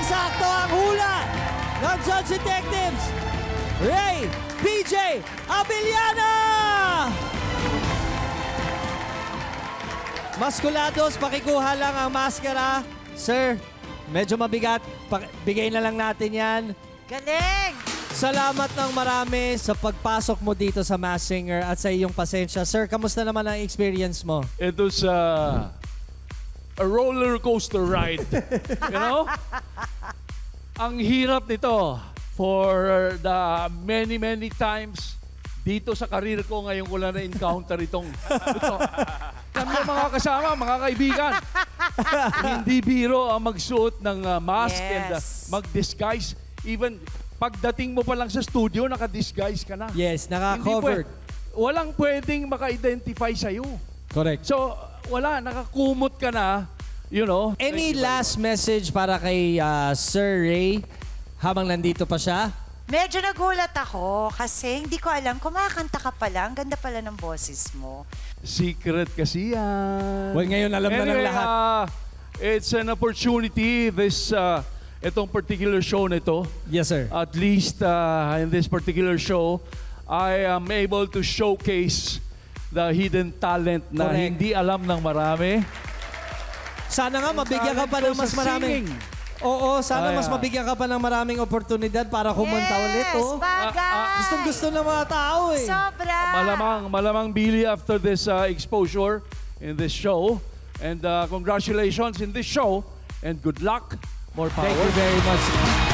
sakto ang hula ng Judge Detectives, Ray PJ Abiliana! Maskulados, pakikuha lang ang maskara. Sir, medyo mabigat. Bigay na lang natin yan. Galing! Salamat ng marami sa pagpasok mo dito sa Masked Singer at sa iyong pasensya. Sir, kamusta naman ang experience mo? It was a roller coaster ride. You know? Ang hirap nito for the many times dito sa karir ko ngayon ko lang na-encounter ito. Kami mga kasama, mga kaibigan. Hindi biro ang magsuot ng mask and mag-disguise. Even pagdating mo pa lang sa studio, naka-disguise ka na. Yes, naka-covered. Walang pwedeng maka-identify sa'yo. Correct. So, wala, nakakumot ka na, you know. Any last message para kay Sir Ray habang nandito pa siya? Medyo nagulat ako kasi hindi ko alam, kumakanta ka pala. Ang ganda pala ng boses mo. Secret kasi yan. Well, ngayon alam na ng lahat. It's an opportunity, itong particular show nito. Yes, sir. At least in this particular show, I am able to showcase the hidden talent na hindi alam ng marami. Sana nga mabigyan ka pa ng mas maraming. Oo, sana mas mabigyan ka pa ng maraming oportunidad para kumanta ulit. Oh. Bagay! Gustong-gusto ng mga tao eh. Sobra! Malamang Billy after this exposure in this show. And congratulations in this show. And good luck. More power. Thank you very much.